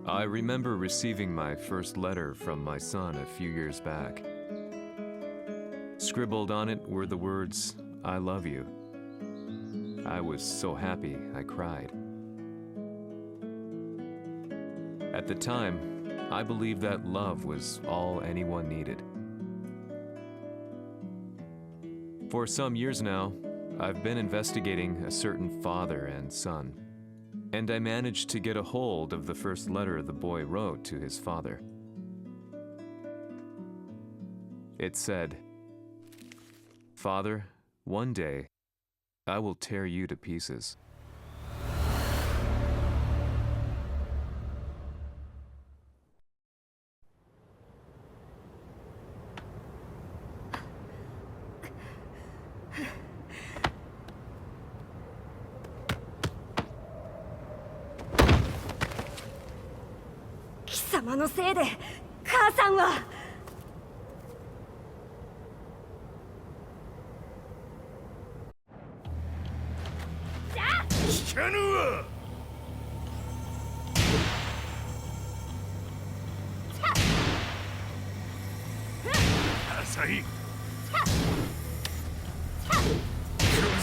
I remember receiving my first letter from my son a few years back. Scribbled on it were the words, "I love you." I was so happy I cried. At the time, I believed that love was all anyone needed. For some years now, I've been investigating a certain father and son, and I managed to get a hold of the first letter the boy wrote to his father. It said, "Father, one day, I will tear you to pieces." "貴様のせいで母さんは..." 聞かぬわ。浅い。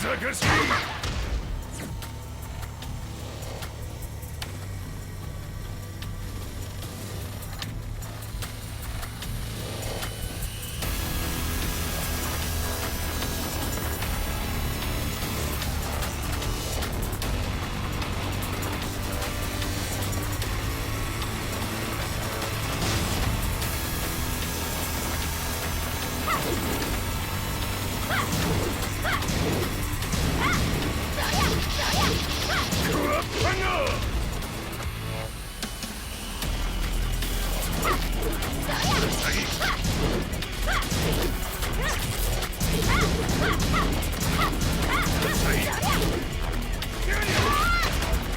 小賢しい。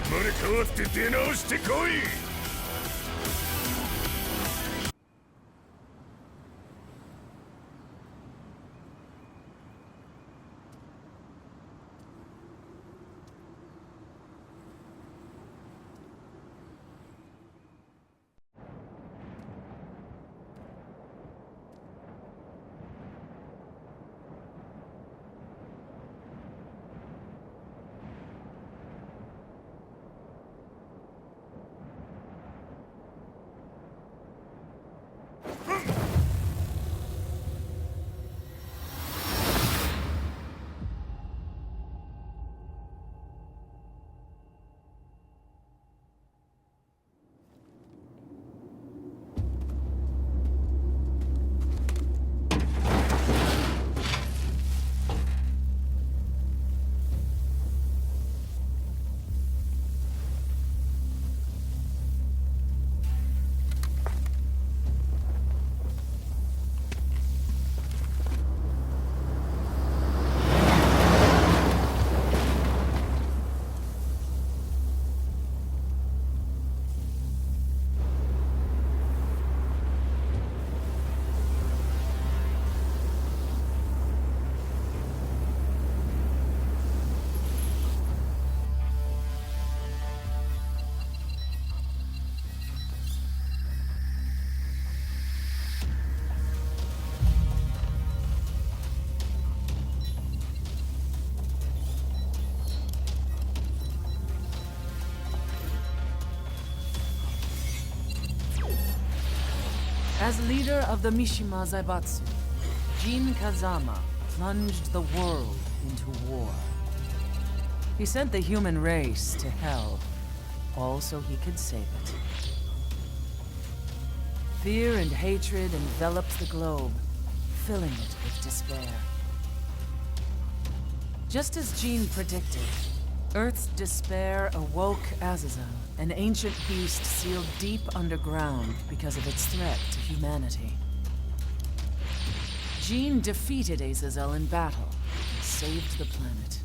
生まれ変わって出直してこい。As leader of the Mishima Zaibatsu, Jin Kazama plunged the world into war. He sent the human race to hell, all so he could save it. Fear and hatred enveloped the globe, filling it with despair. Just as Jin predicted, Earth's despair awoke Azazel, an ancient beast sealed deep underground because of its threat to humanity. Jin defeated Azazel in battle and saved the planet.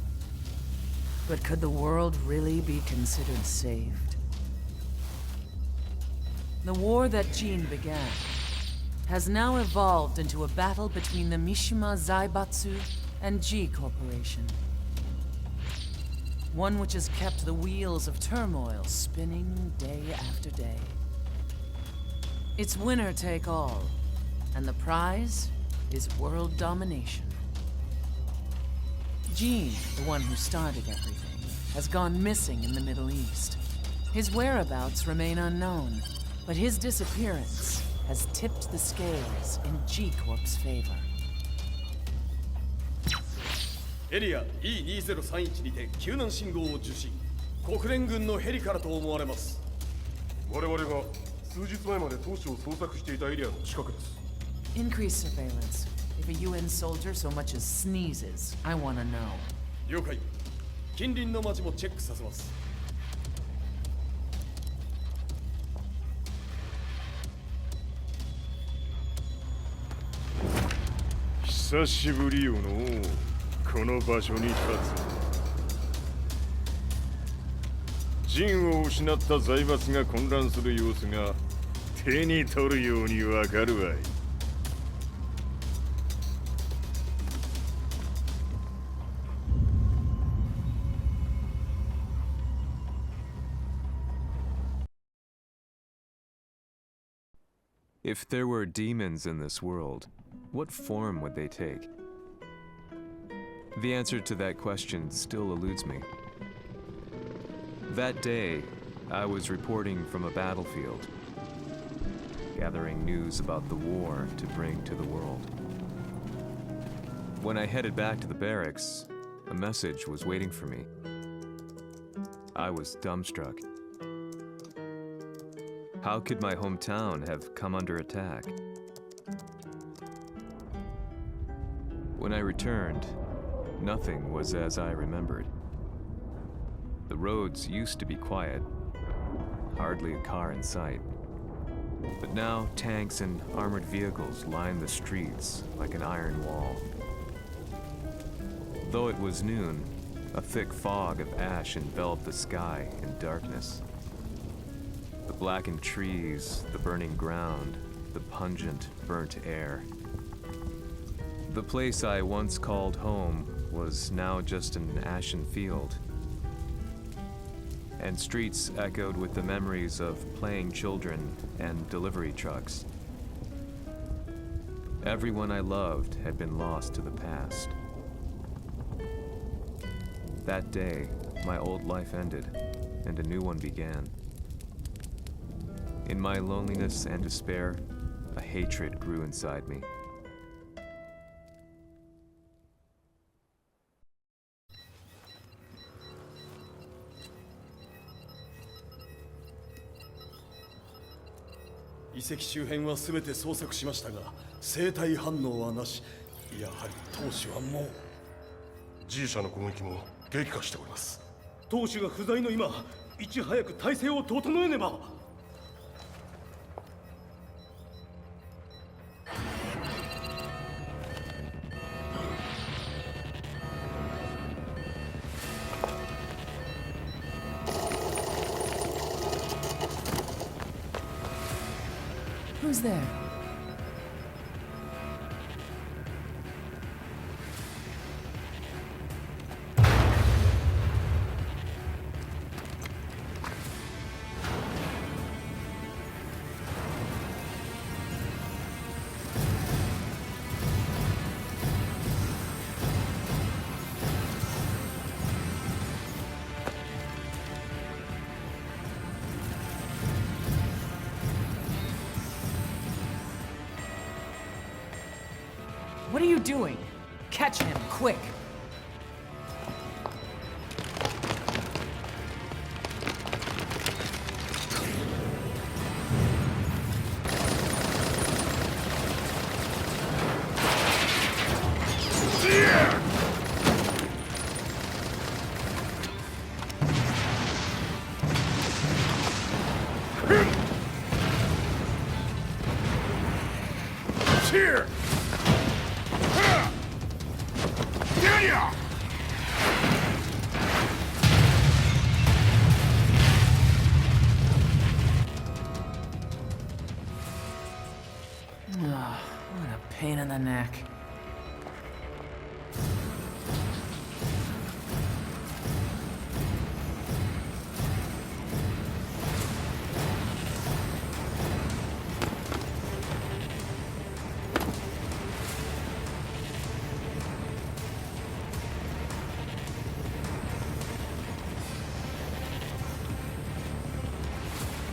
But could the world really be considered saved? The war that Jin began has now evolved into a battle between the Mishima Zaibatsu and G Corporation. One which has kept the wheels of turmoil spinning day after day. It's winner take all, and the prize is world domination. Gene, the one who started everything, has gone missing in the Middle East. His whereabouts remain unknown, but his disappearance has tipped the scales in G-Corp's favor. エリア E2031 にて救難信号を受信。国連軍のヘリからと思われます。我々が数日前まで当初を捜索していたエリアの近くです。 Increase surveillance. If a UN soldier so much as sneezes, I want to know. 了解。近隣の町もチェックさせます。久しぶりよのこの場所に立つ。陣を失った財閥が混乱する様子が手に取るようにわかるわい。If there were demons in this world, what form would they take? The answer to that question still eludes me. That day, I was reporting from a battlefield, gathering news about the war to bring to the world. When I headed back to the barracks, a message was waiting for me. I was dumbstruck. How could my hometown have come under attack? When I returned, nothing was as I remembered. The roads used to be quiet, hardly a car in sight. But now tanks and armored vehicles line the streets like an iron wall. Though it was noon, a thick fog of ash enveloped the sky in darkness. The blackened trees, the burning ground, the pungent, burnt air. The place I once called home was now just an ashen field, and streets echoed with the memories of playing children and delivery trucks. Everyone I loved had been lost to the past. That day, my old life ended, and a new one began. In my loneliness and despair, a hatred grew inside me.「遺跡周辺はすべて捜索しましたが、生体反応はなし。やはり当主はもう。G 社の攻撃も激化しております。当主が不在の今、いち早く体制を整えねば。Who's there? What are you doing? Catch him, quick! Here! What a pain in the neck.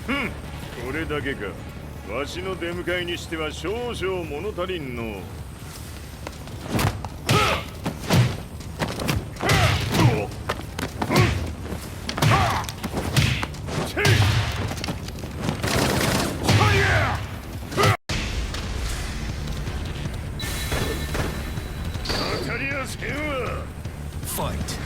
これだけか。わしの出迎えにしては少々物足りんの。当たりやせんわ。Fight.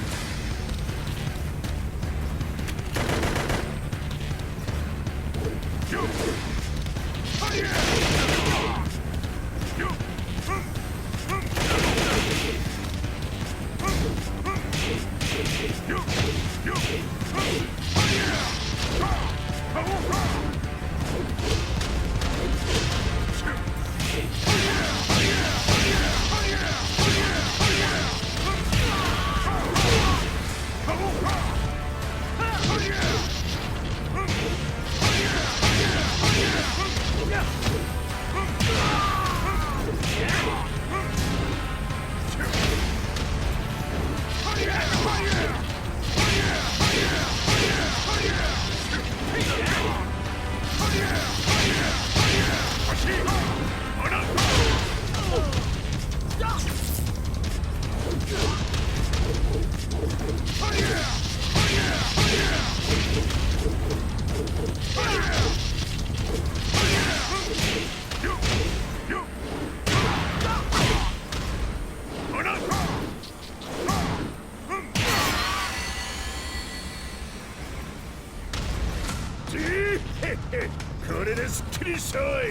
これですっきりしたわい。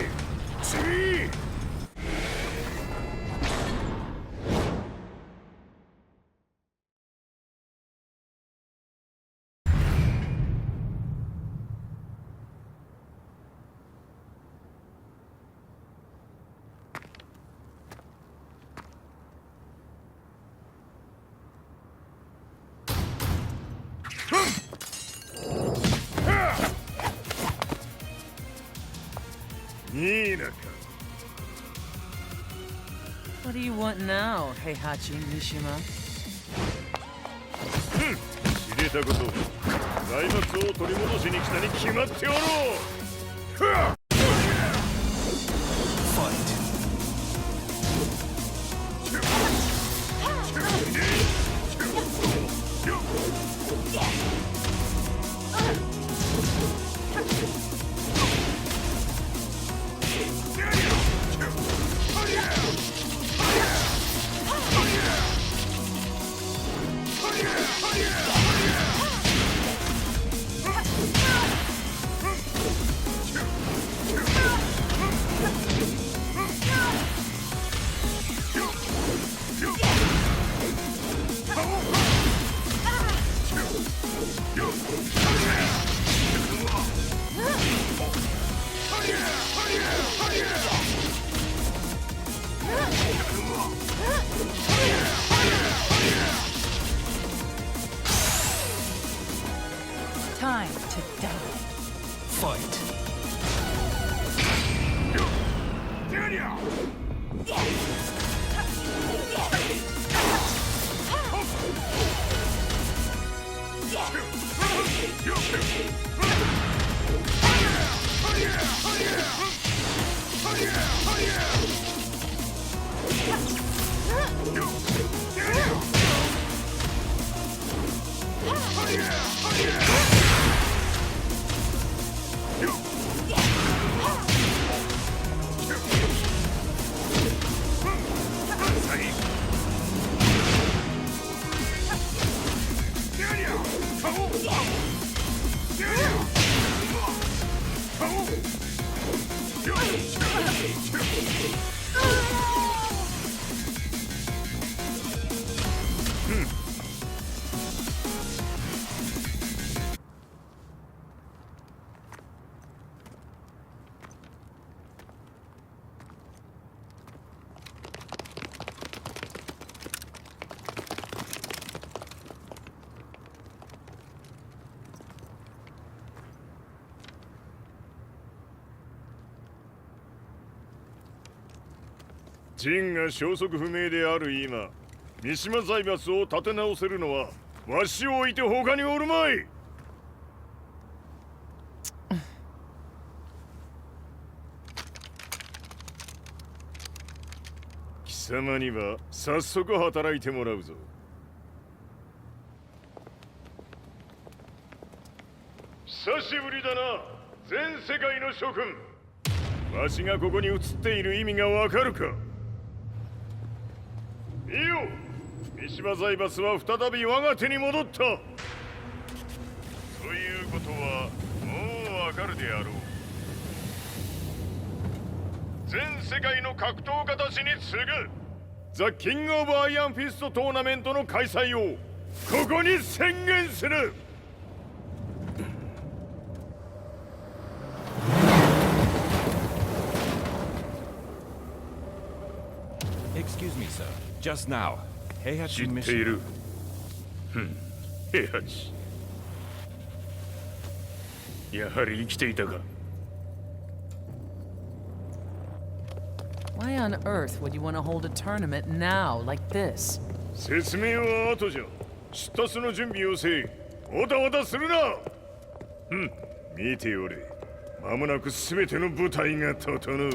次。NIANA. What do you want now, Heihachi Mishima? 知れたこと。財閥を取り戻しに来たに決まっておろう。Time to die. Fight.ジンが消息不明である今、三島財閥を立て直せるのはわしを置いて他におるまい。様には早速働いてもらうぞ。久しぶりだな、全世界の諸君。わしがここに映っている意味がわかるか。いいよ、三島財閥は再び我が手に戻った。ということはもうわかるであろう。全世界の格闘家たちに次ぐザ・キング・オブ・アイアンフィストトーナメントの開催をここに宣言する。Excuse me, sir. Just now, 知 HEIHACHI ってい mission. る。平八。やはり生きていたか。Why on earth would you want to hold a tournament now, like this? 説明は後じゃ。出立の準備をせい。おたおたするな。見ておれ。間もなく全ての部隊が整う。